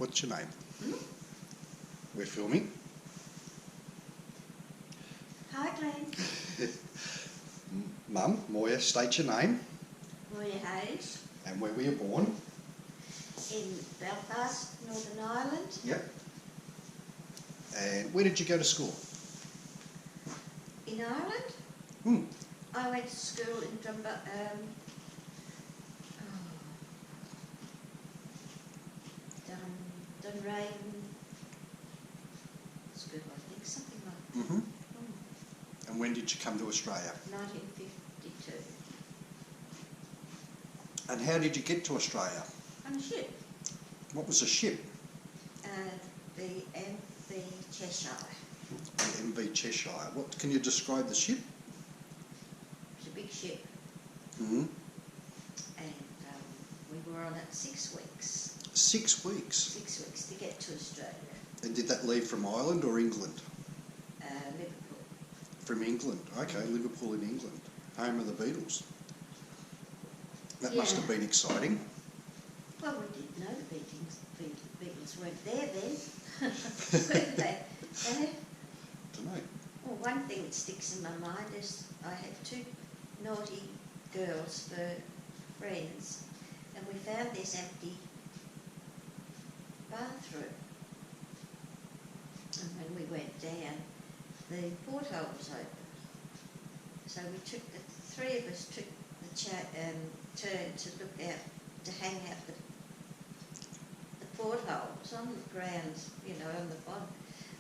What's your name? We're filming. Hi, Glenn. Mum, Moya, state your name Moya Hayes and where were you born? in Belfast, Northern Ireland. Yep. And where did you go to school? In Ireland, Hmm. I went to school in Dunraven School, I think, something like that. Mm-hmm. And when did you come to Australia? 1952. And how did you get to Australia? On a ship, What was the ship? the MV Cheshire. The MV Cheshire. What can you describe the ship? It was a big ship, Mm-hmm. and we were on it 6 weeks. 6 weeks. 6 weeks to get to Australia. And did that leave from Ireland or England? Liverpool. From England. Okay, Liverpool in England. Home of the Beatles. That must have been exciting. Well, we didn't know the Beatles weren't there then, weren't they? Dunno. Well, one thing that sticks in my mind is I had 2 naughty girls for friends, and we found this empty bathroom. And when we went down, the porthole was open. So we took, the 3 of us took the turn to look out, to hang out the porthole. It was on the ground, you know, on the bottom.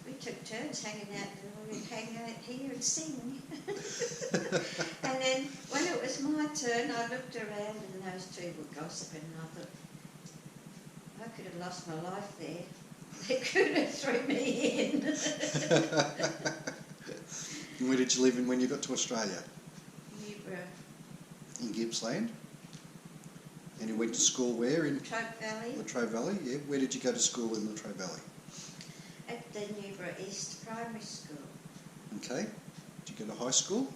We took turns hanging out, and we'd hang out here and sing. And then when it was my turn, I looked around and those 2 were gossiping, and I thought, I could have lost my life there. They could have thrown me in. And where did you live in when you got to Australia? Newborough. In Gippsland? And you went to school where? In Latrobe Valley. Latrobe Valley, yeah. Where did you go to school in Latrobe Valley? At the Newborough East Primary School. Okay. Did you go to high school?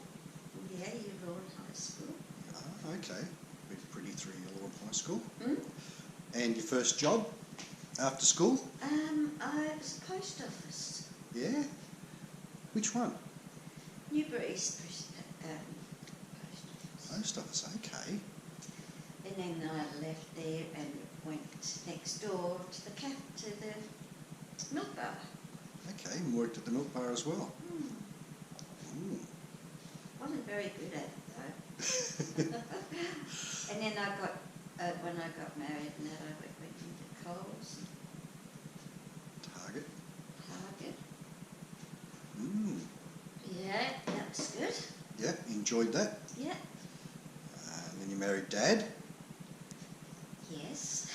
Yeah, Lawn High School. Ah, okay. We've pretty through your Lawn High School. Hmm? And your first job after school? I was a post office. Yeah. Which one? Newborough East post office. Post office, okay. And then I left there and went next door to the milk bar. Okay, and worked at the milk bar as well. Ooh. Wasn't very good at it though. And then I got, when I got married and that, I went into Coles, Target. Target. Yeah, that was good. Yeah, enjoyed that. Yeah. And then you married Dad. Yes.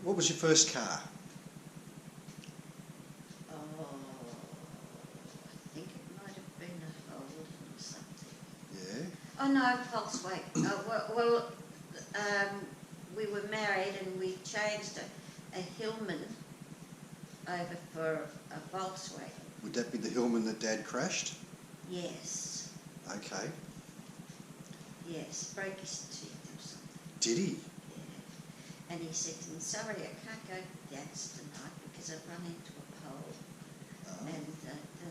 What was your first car? Oh, I think it might have been a Holden or something. Yeah. Oh no, Volkswagen. We were married and we changed a Hillman over for a Volkswagen. Would that be the Hillman that Dad crashed? Yes, Okay. yes, broke his teeth or something. Did he? Yeah. And he said, I'm sorry, I can't go to Dad's tonight because I've run into a pole. Oh. And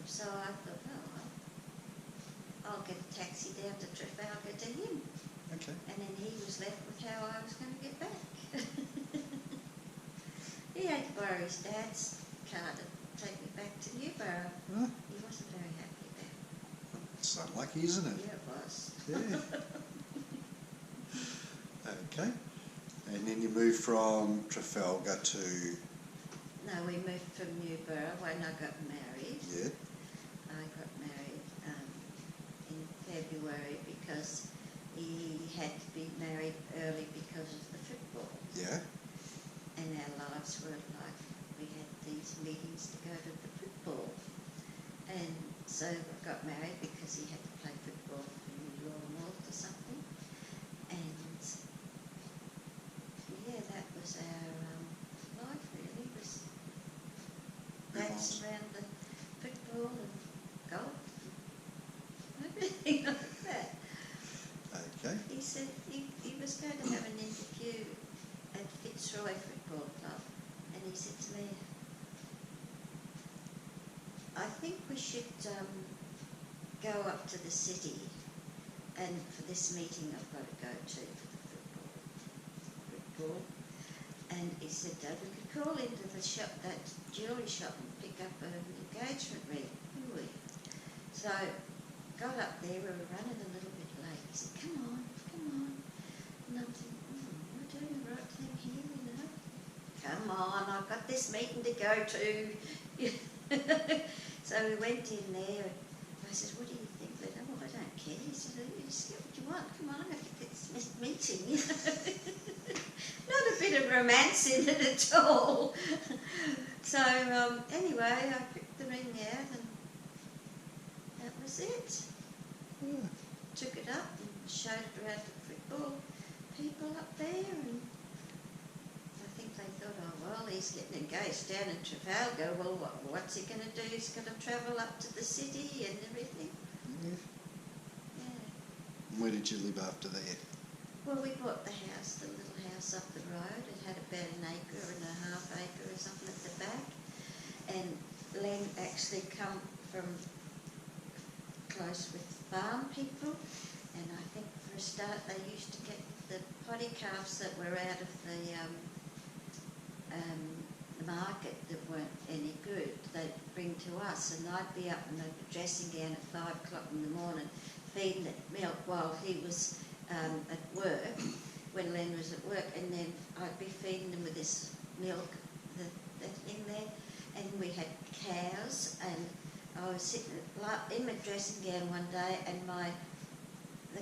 so I thought, oh, well, I'll get a taxi down to Trafalgar to him. Okay. And then he was left with how I was going to get back. He had to borrow his dad's car to take me back to Newborough. Huh? He wasn't very happy about it. It's unlucky, isn't it? Yeah, it was. Yeah. Okay. And then you moved from Trafalgar to... No, we moved from Newborough when I got married. Yeah. I got married in February because he had to be married early because of the football. Yeah. And our lives were like, we had these meetings to go to the football. And so I got married because he had to play football for New Law North or something. And yeah, that was our life really. It was dance around the football and golf and everything like that. Okay. He said he was going to have an interview at Fitzroy Football Club, and he said to me, I think we should go up to the city, and for this meeting I've got to go to for the football. And he said, Dad, we could call into the shop, that jewellery shop, and pick up an engagement ring, couldn't we? So got up there, we were running a little bit late. He said, come on. And I'm thinking, we're doing the right thing here, you know. Come on, I've got this meeting to go to. So we went in there, and I said, what do you think? They said, oh, I don't care. He said, you just get what you want. Come on, I think it's this meeting. Not a bit of romance in it at all. So anyway, I picked the ring out, and that was it. Yeah. Took it up and showed it around to the football people up there, and I think they thought, oh well, he's getting engaged down in Trafalgar. Well, what's he going to do? He's going to travel up to the city and everything. Yeah. Yeah. And where did you live after that? Well, we bought the house, the little house up the road. It had about an acre and a half acre or something at the back. And Len actually come from close with farm people. And I think for a start they used to get the potty calves that were out of the market that weren't any good. They'd bring to us, and I'd be up in a dressing gown at 5 o'clock in the morning feeding it milk while he was at work, when Len was at work, and then I'd be feeding them with this milk that's in there. And we had cows, and I was sitting in my dressing gown one day, and the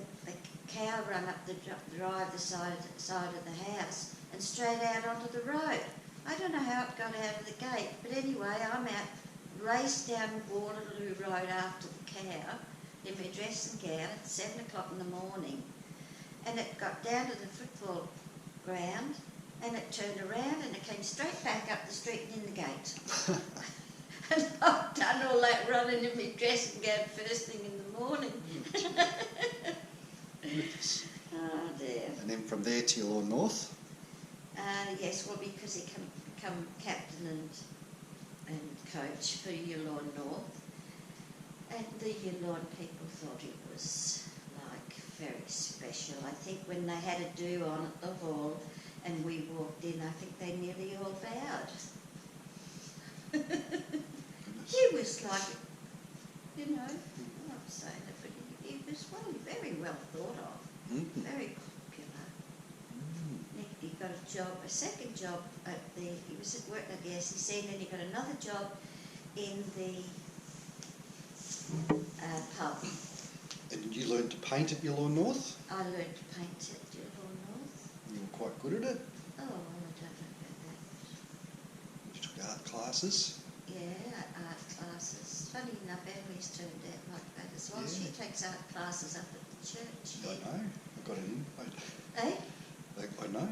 cow ran up the drive the side of the house and straight out onto the road. I don't know how it got out of the gate, but anyway, I'm out, raced down Waterloo Road after the cow in my dressing gown at 7 o'clock in the morning. And it got down to the football ground, and it turned around and it came straight back up the street and in the gate. And I've done all that running in my dressing gown first thing in the morning. Oh dear. And then from there to your north? Yes, well, because he come captain and coach for Yulon North, and the Yulon people thought he was like very special. I think when they had a do on at the hall and we walked in, I think they nearly all bowed. He was like, you know, I'm not saying it, but he was very well thought of, very popular. He got a second job he was at work at the SEC, and then he got another job in the pub. And you learned to paint at Yulon North? I learned to paint at Yulon North. You were quite good at it? Oh, well, I don't know about that. You took art classes? Yeah, art classes. Funny enough, Emily's turned out like that as well. Yeah. She takes art classes up at the church. I know. I got an invite. Eh? I know.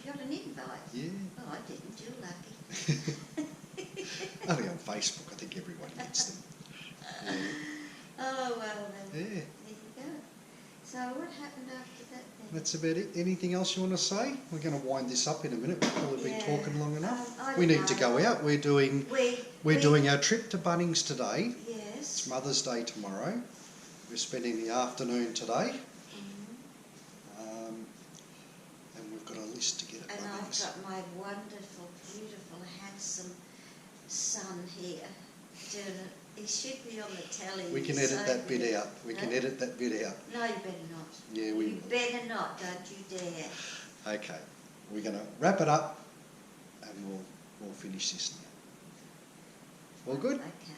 You got an invite? Yeah. Oh, I didn't. You're lucky. Only on Facebook. I think everyone gets them. Yeah. Oh, well then. Yeah. There you go. So what happened after that then? That's about it. Anything else you want to say? We're going to wind this up in a minute. We've probably been Yeah. talking long enough. I We don't need to know. go out. We're doing our trip to Bunnings today. Yes. It's Mother's Day tomorrow. We're spending the afternoon today. And we've got a list to get at And I've Bunnings. got my wonderful, beautiful, handsome son here doing it. He should be on the telly. We can He's edit so that bit good. out. We can No? edit that bit out. No, you better not. Yeah, we You better not, don't you dare. Okay. We're going to wrap it up and we'll finish this now. All good? Okay.